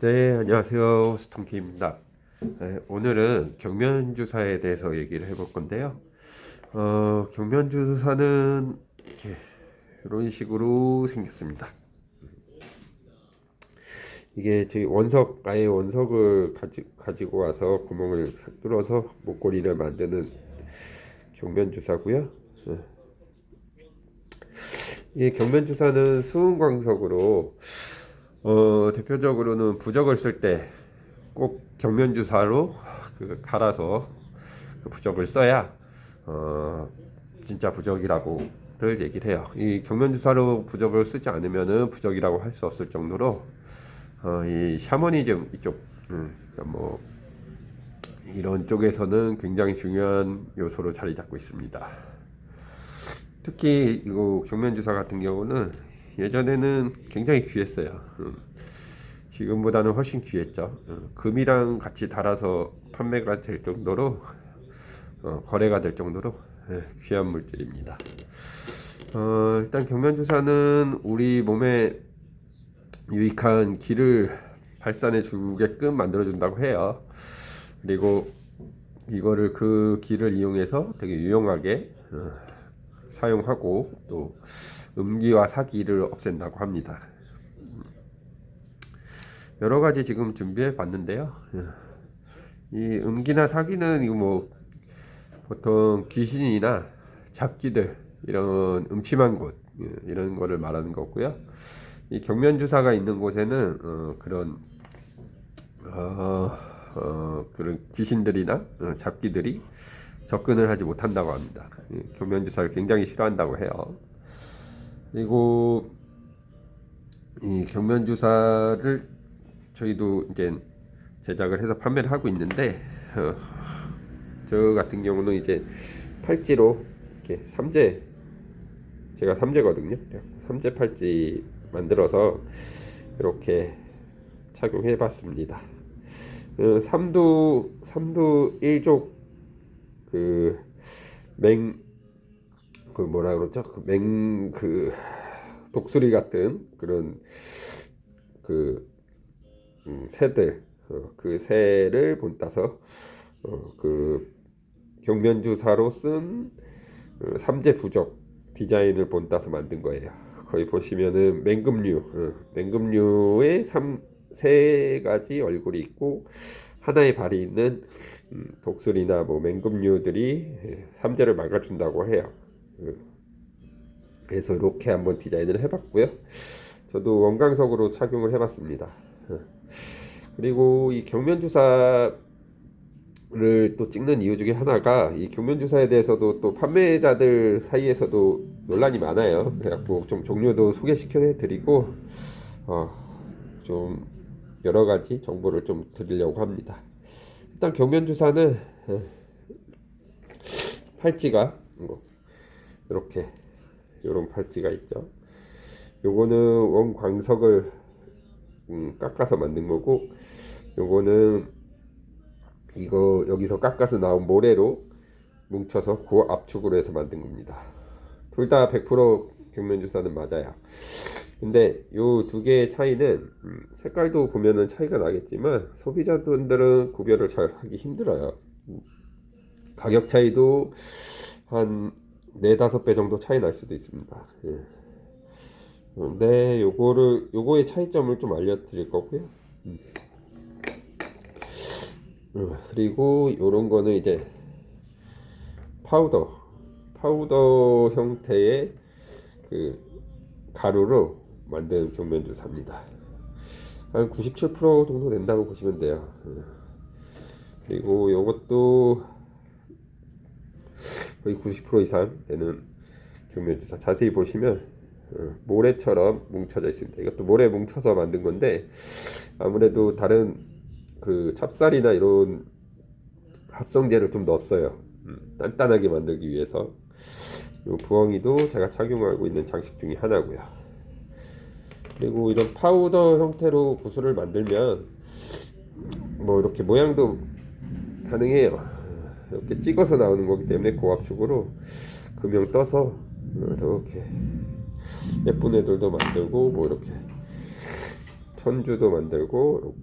네, 안녕하세요. 스톤키입니다. 네, 오늘은 경면주사에 대해서 얘기를 해볼 건데요. 경면주사는 이렇게 이런 식으로 생겼습니다. 이게 저희 아예 원석을 가지고 와서 구멍을 싹 뚫어서 목걸이를 만드는 경면주사고요. 이 경면주사는 수은광석으로 대표적으로는 부적을 쓸 때 꼭 경면주사로 갈아서 그 부적을 써야 진짜 부적이라고들 얘기를 해요. 이 경면주사로 부적을 쓰지 않으면은 부적이라고 할 수 없을 정도로 이 샤머니즘 이쪽 그러니까 뭐 이런 쪽에서는 굉장히 중요한 요소로 자리 잡고 있습니다. 특히 이거 경면주사 같은 경우는 예전에는 굉장히 귀했어요. 지금보다는 훨씬 귀했죠. 금이랑 같이 달아서 판매가 될 정도로 거래가 될 정도로 귀한 물질입니다. 일단 경면주사는 우리 몸에 유익한 기를 발산해 주게끔 만들어 준다고 해요. 그리고 이거를 그 기를 이용해서 되게 유용하게 사용하고 또 음기와 사기를 없앤다고 합니다. 여러 가지 지금 준비해 봤는데요. 이 음기나 사기는 이거 뭐 보통 귀신이나 잡기들 이런 음침한 곳 이런 거를 말하는 거고요. 이 경면주사가 있는 곳에는 그런 귀신들이나 잡기들이 접근을 하지 못한다고 합니다. 경면주사를 굉장히 싫어한다고 해요. 그리고 이 경면주사를 저희도 이제 제작을 해서 판매를 하고 있는데 저 같은 경우는 이제 팔찌로 이렇게 제가 삼재거든요. 삼재 팔찌 만들어서 이렇게 착용해 봤습니다. 삼두 일족 뭐라 그러죠? 독수리 같은 그런 새들 그 새를 본따서 그 경면주사로 쓴 삼재 부적 디자인을 본따서 만든 거예요. 거기 보시면은 맹금류의 세 가지 얼굴이 있고 하나의 발이 있는 독수리나 뭐 맹금류들이 삼재를 막아준다고 해요. 그래서 이렇게 한번 디자인을 해봤고요. 저도 원광석으로 착용을 해봤습니다. 그리고 이 경면주사를 또 찍는 이유 중에 하나가 이 경면주사에 대해서도 또 판매자들 사이에서도 논란이 많아요. 그래갖고 좀 종류도 소개시켜 드리고 좀 여러 가지 정보를 좀 드리려고 합니다. 일단 경면주사는 팔찌가 이렇게 이런 팔찌가 있죠. 요거는 원광석을 깎아서 만든 거고, 요거는 이거 여기서 깎아서 나온 모래로 뭉쳐서 고압축으로 해서 만든 겁니다. 둘 다 100% 경면주사는 맞아요. 근데 요 두 개의 차이는 색깔도 보면은 차이가 나겠지만 소비자분들은 구별을 잘 하기 힘들어요. 가격 차이도 한 4-5배 정도 차이 날 수도 있습니다. 네, 요거의 차이점을 좀 알려드릴 거고요. 그리고 요런 거는 이제 파우더 형태의 그 가루로 만든 경면주사입니다. 한 97% 정도 된다고 보시면 돼요. 그리고 요것도 거의 90% 이상 되는 경면주사. 자세히 보시면 모래처럼 뭉쳐져 있습니다. 이것도 모래 뭉쳐서 만든 건데 아무래도 다른 그 찹쌀이나 이런 합성제를 좀 넣었어요. 단단하게 만들기 위해서. 이 부엉이도 제가 착용하고 있는 장식 중에 하나고요. 그리고 이런 파우더 형태로 구슬을 만들면 뭐 이렇게 모양도 가능해요. 이렇게 찍어서 나오는 거기 때문에 고압축으로 금형 떠서 이렇게 예쁜 애들도 만들고 뭐 이렇게 천주도 만들고,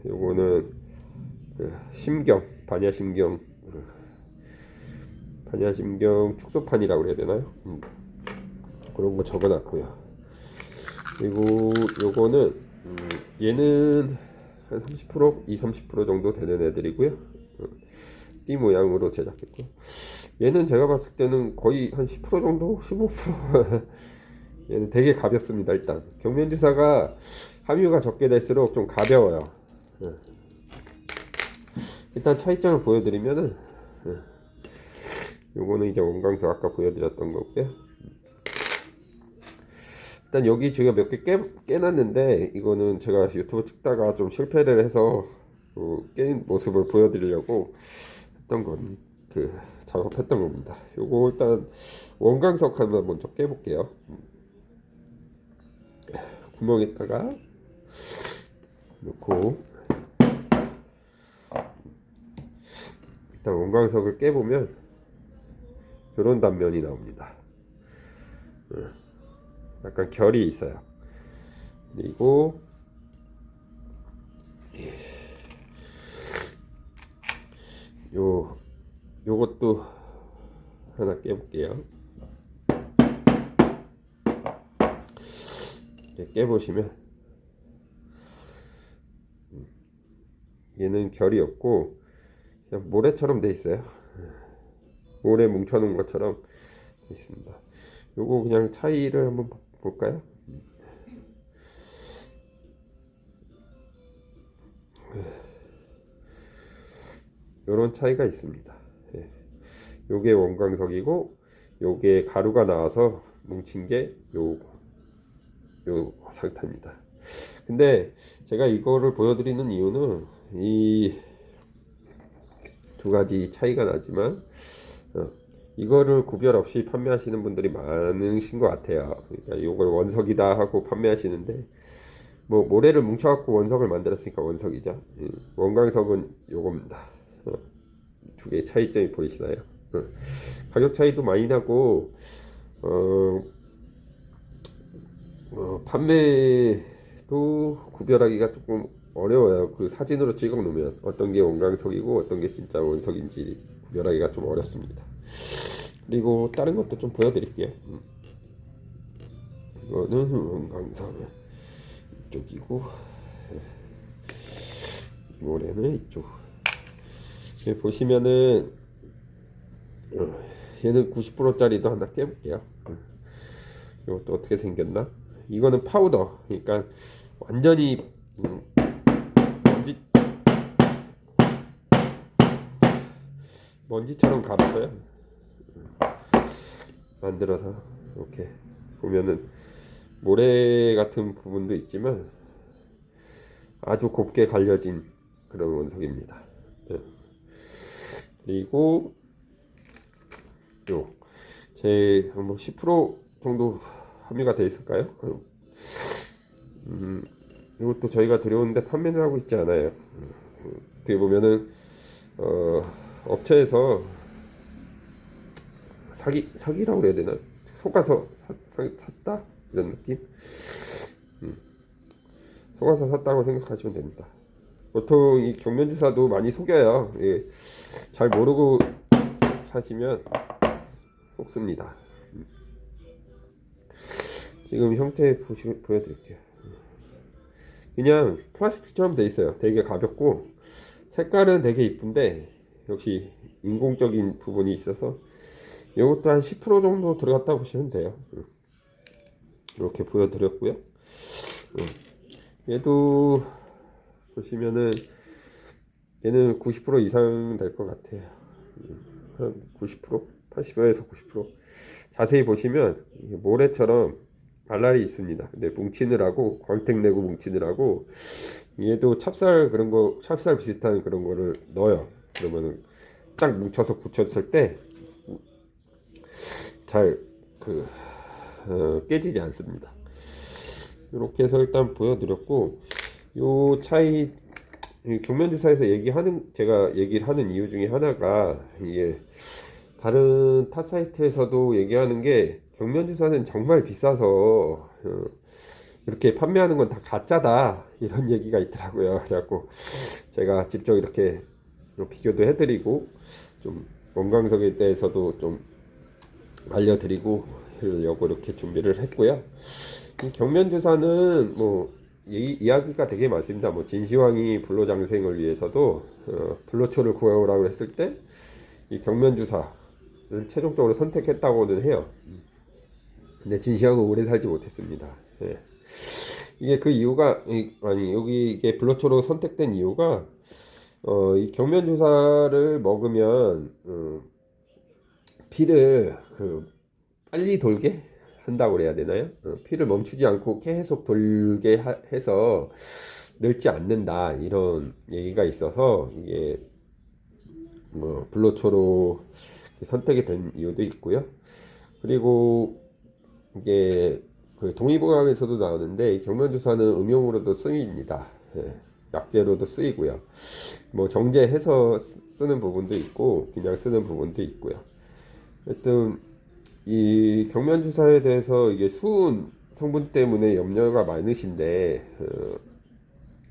요거는 그 심경, 반야심경 축소판이라고 그래야 되나요? 그런 거 적어놨고요. 그리고 요거는 얘는 한 30%, 30% 정도 되는 애들이고요. 띠 모양으로 제작했고, 얘는 제가 봤을 때는 거의 한 10% 정도, 15%. 얘는 되게 가볍습니다. 일단 경면지사가 함유가 적게 될수록 좀 가벼워요. 일단 차이점을 보여드리면은, 요거는 이제 원광석 아까 보여드렸던 거고요. 일단 여기 제가 몇 개 깨놨는데, 이거는 제가 유튜브 찍다가 좀 실패를 해서 깬 모습을 보여드리려고 했던 건 작업했던 겁니다. 요거 일단 원광석 한번 먼저 깨볼게요. 구멍에다가 넣고, 일단 원광석을 깨보면 이런 단면이 나옵니다. 약간 결이 있어요. 그리고 요것도 하나 깨볼게요. 깨보시면 얘는 결이 없고 그냥 모래처럼 돼 있어요. 모래 뭉쳐놓은 것처럼 돼 있습니다. 요거 그냥 차이를 한번 볼까요? 요런 차이가 있습니다. 요게 원광석이고, 요게 가루가 나와서 뭉친 게 요 상태입니다. 근데 제가 이거를 보여드리는 이유는 이 두 가지 차이가 나지만 이거를 구별 없이 판매하시는 분들이 많으신 것 같아요. 그러니까 이걸 원석이다 하고 판매하시는데, 뭐 모래를 뭉쳐갖고 원석을 만들었으니까 원석이죠. 원광석은 요겁니다. 두 개의 차이점이 보이시나요? 가격 차이도 많이 나고, 판매도 구별하기가 조금 어려워요. 그 사진으로 찍어 놓으면 어떤 게 원광석이고 어떤 게 진짜 원석인지 구별하기가 좀 어렵습니다. 그리고 다른 것도 좀 보여드릴게요. 이거는 원광석 이쪽이고, 모래는 이쪽. 여기 보시면은 얘는 90%짜리도 하나 깨볼게요. 이것도 어떻게 생겼나? 이거는 파우더, 그러니까 완전히 먼지처럼 갈았어요. 만들어서 이렇게 보면은 모래 같은 부분도 있지만 아주 곱게 갈려진 그런 원석입니다. 그리고 제 뭐 10% 정도 함유가 되어 있을까요? 이것도 저희가 들여오는데 판매를 하고 있지 않아요. 어떻게 보면은 업체에서 사기라고 그래야 되나? 속아서 샀다? 이런 느낌? 속아서 샀다고 생각하시면 됩니다. 보통 이 경면주사도 많이 속여요. 예, 잘 모르고 사시면 속습니다. 지금 형태 보여드릴게요. 그냥 플라스틱처럼 돼 있어요. 되게 가볍고 색깔은 되게 이쁜데 역시 인공적인 부분이 있어서 이것도 한 10% 정도 들어갔다 보시면 돼요. 이렇게 보여드렸고요. 얘도 보시면은 얘는 90% 이상 될 것 같아요. 한 90%? 80에서 90%. 자세히 보시면 모래처럼 발랄이 있습니다. 근데 뭉치느라고 광택 내고 뭉치느라고 얘도 찹쌀 그런 거, 찹쌀 비슷한 그런 거를 넣어요. 그러면은 딱 뭉쳐서 굳혔을 때 잘 깨지지 않습니다. 이렇게 해서 일단 보여드렸고, 요 차이 경면주사에서 제가 얘기를 하는 이유 중에 하나가, 이게 다른 타 사이트에서도 얘기하는 게 경면주사는 정말 비싸서 이렇게 판매하는 건 다 가짜다 이런 얘기가 있더라고요. 그래갖고 제가 직접 이렇게 비교도 해드리고 좀 원광석에 대해서도 좀 알려드리고 하려고 이렇게 준비를 했고요. 이 경면주사는 뭐 이야기가 되게 많습니다. 뭐 진시황이 불로장생을 위해서도 불로초를 구해오라고 했을 때 이 경면주사를 최종적으로 선택했다고는 해요. 근데 진시황은 오래 살지 못했습니다. 예. 이게 그 이유가 아니 여기 이게 불로초로 선택된 이유가 이 경면주사를 먹으면 피를 빨리 돌게 한다고 그래야 되나요? 피를 멈추지 않고 계속 돌게 해서 늙지 않는다 이런 얘기가 있어서 이게 불로초로 선택이 된 이유도 있고요. 그리고 이게 그 동의보감에서도 나오는데 경면주사는 음용으로도 쓰입니다. 예, 약재로도 쓰이고요. 뭐 정제해서 쓰는 부분도 있고 그냥 쓰는 부분도 있고요. 하여튼 이 경면주사에 대해서 이게 수은 성분 때문에 염려가 많으신데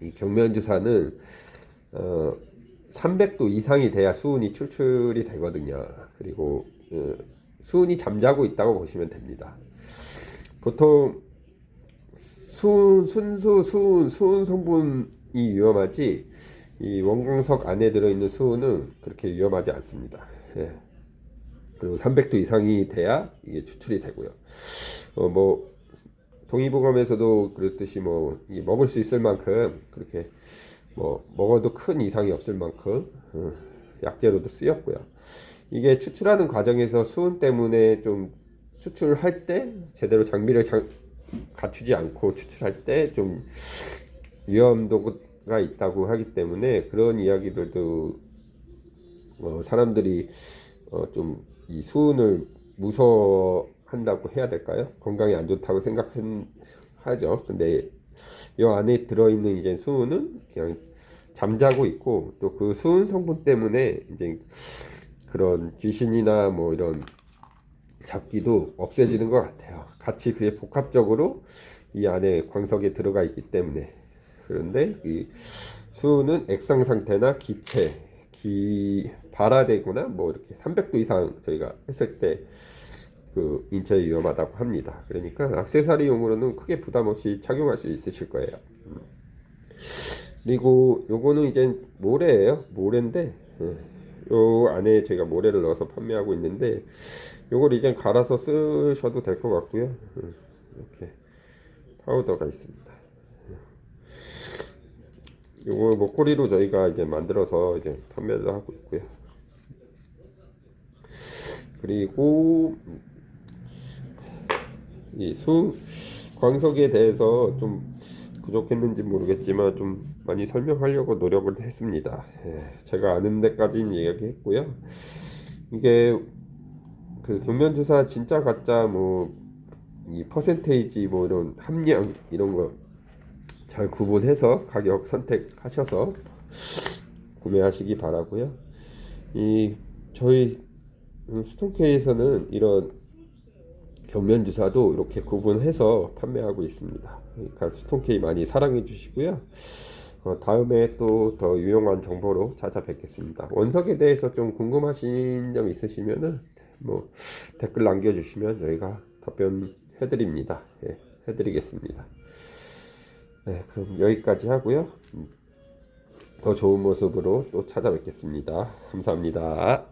이 경면주사는 300도 이상이 돼야 수은이 추출이 되거든요. 그리고 수은이 잠자고 있다고 보시면 됩니다. 보통 순수 수은 성분이 위험하지 이 원광석 안에 들어있는 수은은 그렇게 위험하지 않습니다. 예. 그리고 300도 이상이 돼야 이게 추출이 되고요. 뭐 동의보감에서도 그랬듯이 뭐 먹을 수 있을 만큼 그렇게 뭐 먹어도 큰 이상이 없을 만큼 약재로도 쓰였고요. 이게 추출하는 과정에서 수은 때문에 좀 추출할 때 제대로 장비를 갖추지 않고 추출할 때 좀 위험도가 있다고 하기 때문에 그런 이야기들도 사람들이 좀 이 수은을 무서워한다고 해야 될까요? 건강에 안 좋다고 생각하죠. 근데 이 안에 들어있는 이제 수은은 그냥 잠자고 있고 또 그 수은 성분 때문에 이제 그런 귀신이나 뭐 이런 잡기도 없애지는 것 같아요. 같이 그게 복합적으로 이 안에 광석에 들어가 있기 때문에. 그런데 이 수은은 액상 상태나 기체, 발화되거나 뭐 이렇게 300도 이상 저희가 했을 때 그 인체에 위험하다고 합니다. 그러니까 액세서리용으로는 크게 부담 없이 착용할 수 있으실 거예요. 그리고 요거는 이제 모래예요. 모래인데 요 안에 제가 모래를 넣어서 판매하고 있는데 요걸 이제 갈아서 쓰셔도 될 것 같고요. 이렇게 파우더가 있습니다. 요거 목걸이로 저희가 이제 만들어서 이제 판매를 하고 있고요. 그리고 이 광석에 대해서 좀 부족했는지 모르겠지만 좀 많이 설명하려고 노력을 했습니다. 제가 아는 데까지는 이야기했고요. 이게 그 경면주사 진짜 가짜 뭐 이 퍼센테이지 뭐 이런 함량 이런 거 잘 구분해서 가격 선택하셔서 구매하시기 바라고요. 이 저희 스톤K에서는 이런 경면주사도 이렇게 구분해서 판매하고 있습니다. 그러니까 스톤K 많이 사랑해 주시고요. 다음에 또 더 유용한 정보로 찾아뵙겠습니다. 원석에 대해서 좀 궁금하신 점 있으시면은 뭐 댓글 남겨주시면 저희가 답변해 드립니다. 예, 해드리겠습니다. 네, 그럼 여기까지 하고요. 더 좋은 모습으로 또 찾아뵙겠습니다. 감사합니다.